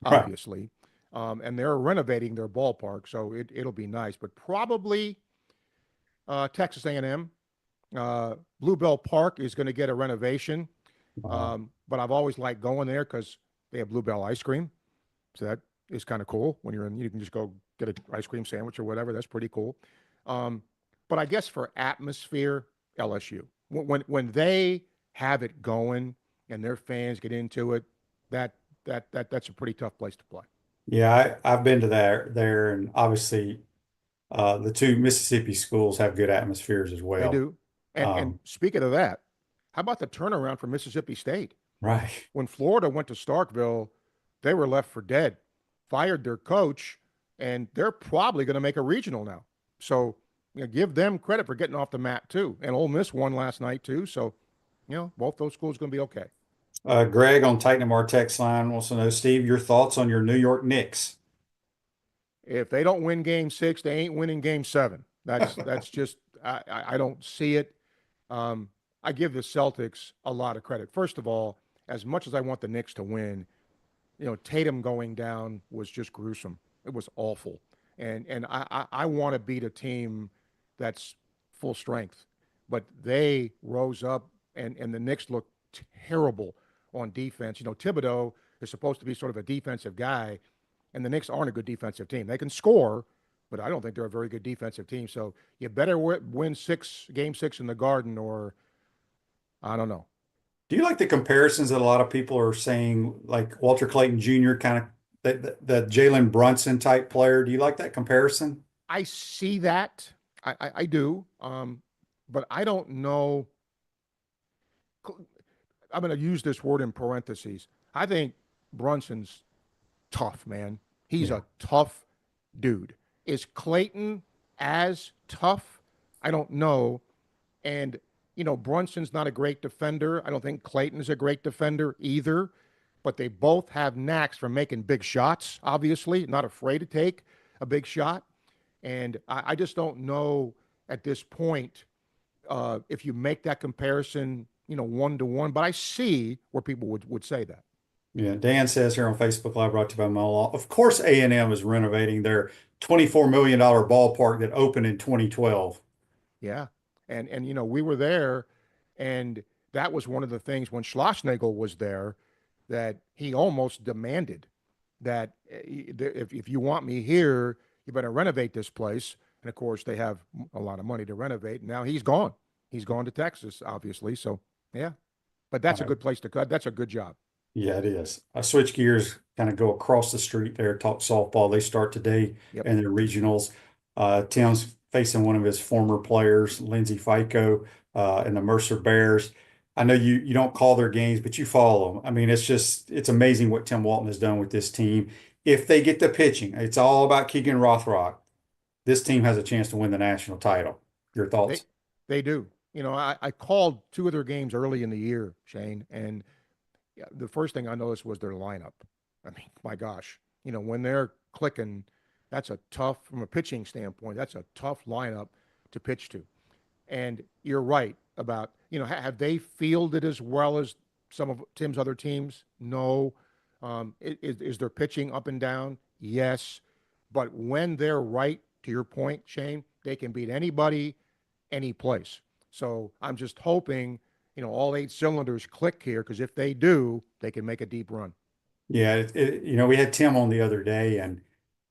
Right. obviously, and they're renovating their ballpark, so it'll be nice. But probably Texas A&M. Bluebell Park is going to get a renovation, but I've always liked going there because they have Bluebell ice cream, so that is kind of cool. When you're in, you can just go get an ice cream sandwich or whatever. That's pretty cool. Um, but I guess for atmosphere, LSU. When they have it going and their fans get into it, that's a pretty tough place to play. Yeah, I've been to there, and obviously the two Mississippi schools have good atmospheres as They well. do. And speaking of that, how about the turnaround for Mississippi State? Right. When Florida went to Starkville, they were left for dead, fired their coach, and they're probably going to make a regional now. So give them credit for getting off the mat too. And Ole Miss won last night too. So, both those schools are going to be okay. Greg on Titan our text line wants to know, Steve, your thoughts on your New York Knicks. If they don't win game 6, they ain't winning game 7. That's just I don't see it. I give the Celtics a lot of credit. First of all, as much as I want the Knicks to win, Tatum going down was just gruesome. It was awful. And I want to beat a team that's full strength. But they rose up and the Knicks looked terrible on defense. Thibodeau is supposed to be sort of a defensive guy, and the Knicks aren't a good defensive team. They can score, but I don't think they're a very good defensive team. So you better win game 6 in the Garden, or I don't know. Do you like the comparisons that a lot of people are saying, like Walter Clayton Jr., kind of the Jalen Brunson type player? Do you like that comparison? I see that. I do. But I don't know. I'm going to use this word in parentheses. I think Brunson's tough, man. He's a tough dude. Is Clayton as tough? I don't know. And, Brunson's not a great defender. I don't think Clayton's a great defender either. But they both have knacks for making big shots, obviously, not afraid to take a big shot. And I just don't know at this point if you make that comparison, 1-to-1. But I see where people would say that. Yeah, Dan says here on Facebook Live, brought to you by Law. Of course, A&M is renovating their $24 million ballpark that opened in 2012. Yeah, and we were there, and that was one of the things when Schlossnagle was there that he almost demanded that if you want me here, you better renovate this place. And of course, they have a lot of money to renovate. Now he's gone. He's gone to Texas, obviously. So yeah, but that's a good place to cut. That's a good job. Yeah, it is. I switch gears, kind of go across the street there, talk softball. They start today in their regionals. Tim's facing one of his former players, Lindsey Fico, and the Mercer Bears. I know you don't call their games, but you follow them. I mean, it's amazing what Tim Walton has done with this team. If they get the pitching, it's all about Keegan Rothrock. This team has a chance to win the national title. Your thoughts? They do. I called 2 of their games early in the year, Shane, and the first thing I noticed was their lineup. I mean, my gosh, when they're clicking, that's a tough, from a pitching standpoint, that's a tough lineup to pitch to. And you're right about, have they fielded as well as some of Tim's other teams? No. Is their pitching up and down? Yes. But when they're right, to your point, Shane, they can beat anybody, any place. So I'm just hoping, all 8 cylinders click here, because if they do, they can make a deep run. Yeah, we had Tim on the other day, and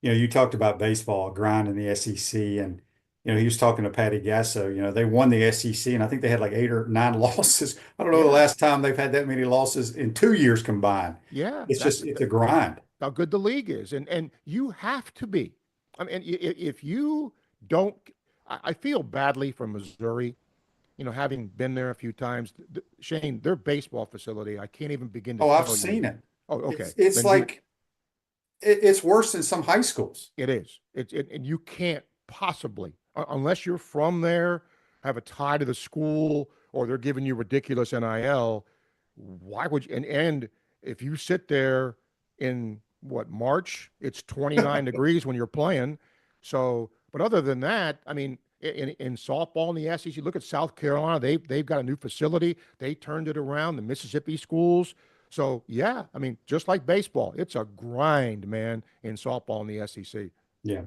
you talked about baseball, grind in the SEC, and he was talking to Patty Gasso. They won the SEC, and I think they had like 8 or 9 losses. I don't know the last time they've had that many losses in 2 years combined. Yeah, it's a grind. How good the league is, and you have to be. I mean, if you don't, I feel badly for Missouri. Having been there a few times, Shane, their baseball facility, I can't even begin to tell you. I've seen it. Oh, okay. It's like, it's worse than some high schools. It is. And you can't possibly, unless you're from there, have a tie to the school, or they're giving you ridiculous NIL. Why would you? And if you sit there in March, it's 29 degrees when you're playing. So, but other than that, I mean, in softball in the SEC. Look at South Carolina. They've got a new facility. They turned it around. The Mississippi schools. So yeah, I mean, just like baseball, it's a grind, man, in softball in the SEC. Yeah.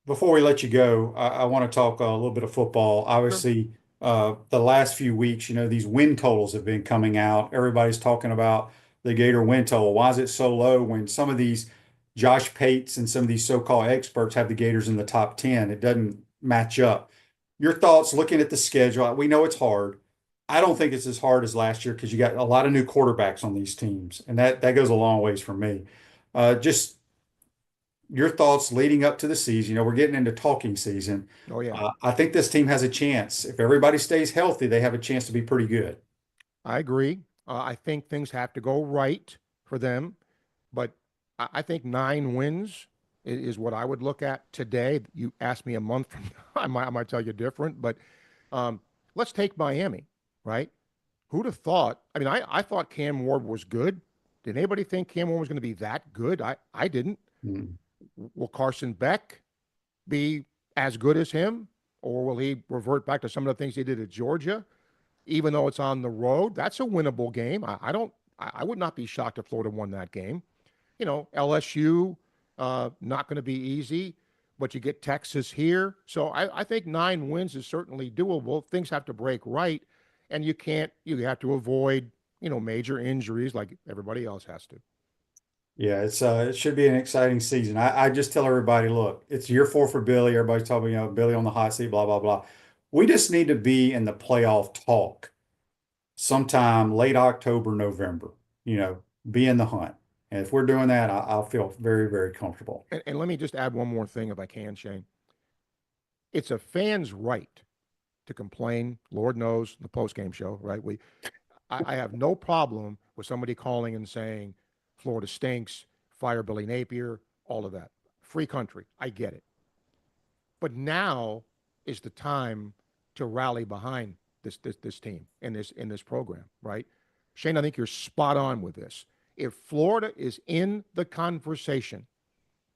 Before we let you go, I want to talk a little bit of football. Obviously, the last few weeks, these win totals have been coming out. Everybody's talking about the Gator win total. Why is it so low when some of these Josh Pates and some of these so-called experts have the Gators in the top 10? It doesn't match up. Your thoughts looking at the schedule? We know it's hard. I don't think it's as hard as last year because you got a lot of new quarterbacks on these teams, and that goes a long ways for me. Just your thoughts leading up to the season. We're getting into talking season. Oh, yeah. I think this team has a chance. If everybody stays healthy, they have a chance to be pretty good. I agree. I think things have to go right for them, but I think 9 wins is what I would look at today. You ask me a month from now, I might tell you different, but let's take Miami, right? Who'd have thought? I mean, I thought Cam Ward was good. Did anybody think Cam Ward was going to be that good? I didn't. Mm. Will Carson Beck be as good as him, or will he revert back to some of the things he did at Georgia? Even though it's on the road, that's a winnable game. I would not be shocked if Florida won that game. LSU, not going to be easy, but you get Texas here. So I think 9 wins is certainly doable. Things have to break right, and you have to avoid, major injuries like everybody else has to. Yeah, it should be an exciting season. I just tell everybody, look, it's year 4 for Billy. Everybody's talking, Billy on the hot seat, blah, blah, blah. We just need to be in the playoff talk sometime late October, November, be in the hunt. And if we're doing that, I'll feel very, very comfortable. And let me just add one more thing if I can, Shane. It's a fan's right to complain, Lord knows, the post-game show, right? I have no problem with somebody calling and saying, Florida stinks, fire Billy Napier, all of that. Free country. I get it. But now is the time to rally behind this team in this program, right? Shane, I think you're spot on with this. If Florida is in the conversation,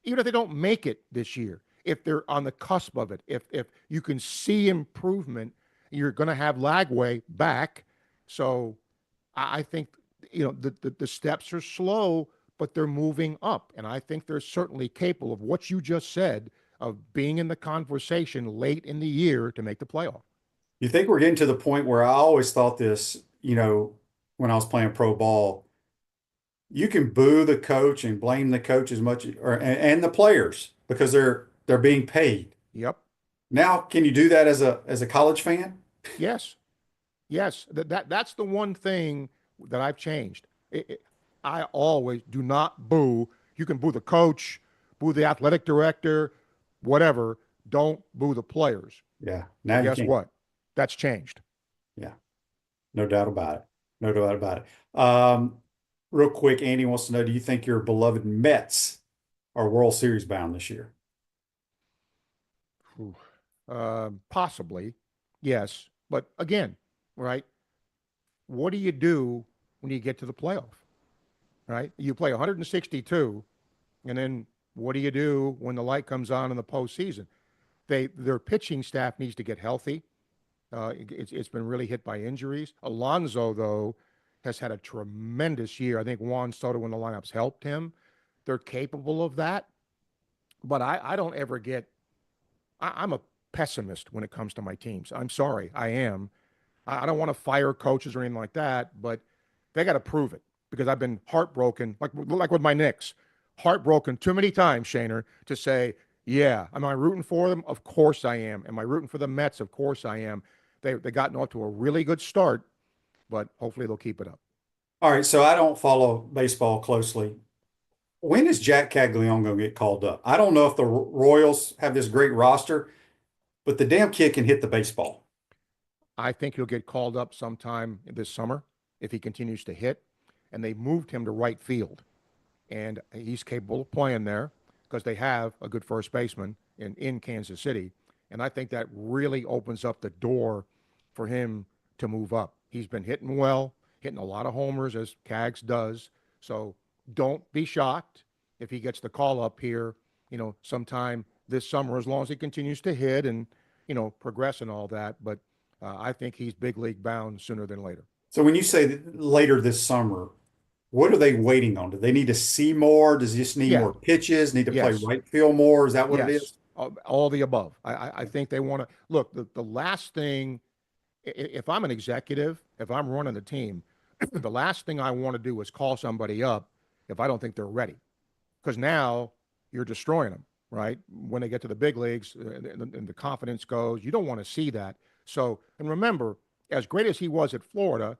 even if they don't make it this year, if they're on the cusp of it, if you can see improvement, you're going to have Lagway back. So I think the steps are slow, but they're moving up. And I think they're certainly capable of what you just said, of being in the conversation late in the year to make the playoff. You think we're getting to the point where I always thought this, when I was playing pro ball, you can boo the coach and blame the coach as much, and the players because they're being paid. Yep. Now, can you do that as a college fan? Yes. That's the one thing that I've changed. I always do not boo. You can boo the coach, boo the athletic director, whatever. Don't boo the players. Yeah. Now guess what? That's changed. Yeah. No doubt about it. Real quick, Andy wants to know, do you think your beloved Mets are World Series bound this year? Possibly, yes. But again, right, what do you do when you get to the playoff, right? You play 162, and then what do you do when the light comes on in the postseason? Their pitching staff needs to get healthy. It's been really hit by injuries. Alonso, though, has had a tremendous year. I think Juan Soto in the lineups helped him. They're capable of that. But I don't ever get – I'm a pessimist when it comes to my teams. I'm sorry, I am. I don't want to fire coaches or anything like that, but they got to prove it because I've been heartbroken, like with my Knicks, heartbroken too many times, Shaner, to say, yeah, am I rooting for them? Of course I am. Am I rooting for the Mets? Of course I am. They gotten off to a really good start, but hopefully they'll keep it up. All right, so I don't follow baseball closely. When is Jack Caglione going to get called up? I don't know if the Royals have this great roster, but the damn kid can hit the baseball. I think he'll get called up sometime this summer if he continues to hit. And they moved him to right field. And he's capable of playing there because they have a good first baseman in Kansas City. And I think that really opens up the door for him to move up. He's been hitting well, hitting a lot of homers as Cags does. So don't be shocked if he gets the call up here, sometime this summer, as long as he continues to hit and progress and all that. But I think he's big league bound sooner than later. So when you say later this summer, what are they waiting on? Do they need to see more? Does he just need more pitches? Need to play right field more? Is that what it is? All the above. I think they want to look. The last thing, if I'm an executive, if I'm running the team, the last thing I want to do is call somebody up if I don't think they're ready, because now you're destroying them, right? When they get to the big leagues and the confidence goes, you don't want to see that. So, and remember, as great as he was at Florida,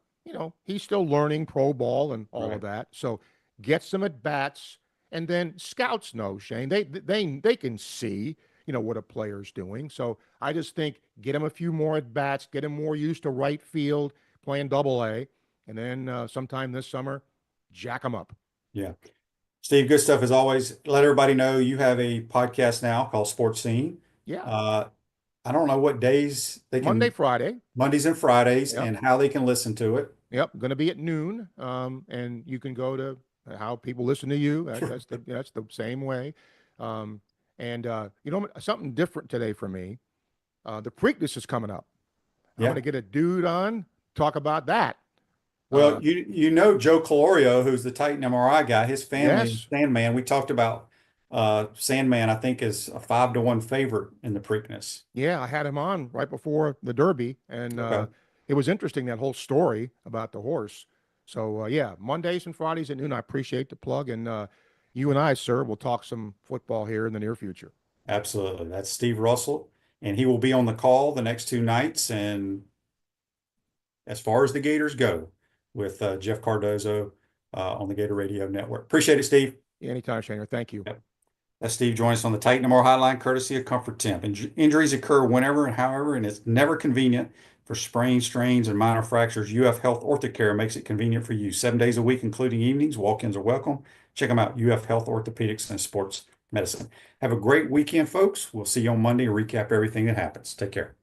he's still learning pro ball and all of that. So get some at bats, and then scouts know, Shane, they can see, what a player's doing. So I just think get him a few more at bats, get him more used to right field, playing Double-A, and then sometime this summer, jack him up. Yeah. Steve, good stuff as always. Let everybody know you have a podcast now called Sports Scene. Yeah. I don't know what days they can. Mondays and Fridays, and how they can listen to it. Yep. Going to be at noon. And you can go to how people listen to you. That's the same way. Something different today for me. The Preakness is coming up. I'm going to get a dude on, talk about that. Well, Joe Calorio, who's the Titan MRI guy, his family is Sandman. We talked about Sandman, I think, is a 5-1 favorite in the Preakness. Yeah, I had him on right before the Derby, and it was interesting, that whole story about the horse. So, Mondays and Fridays at noon. I appreciate the plug, and you and I, sir, will talk some football here in the near future. Absolutely. That's Steve Russell, and he will be on the call the next 2 nights. And as far as the Gators go, with Jeff Cardozo on the Gator Radio Network. Appreciate it, Steve. Anytime, Shaner. Thank you. Yep. That's Steve joining us on the Titan MR Hotline, courtesy of Comfort Temp. Injuries occur whenever and however, and it's never convenient. For sprains, strains, and minor fractures, UF Health Orthocare makes it convenient for you. 7 days a week, including evenings. Walk-ins are welcome. Check them out, UF Health Orthopedics and Sports Medicine. Have a great weekend, folks. We'll see you on Monday to recap everything that happens. Take care.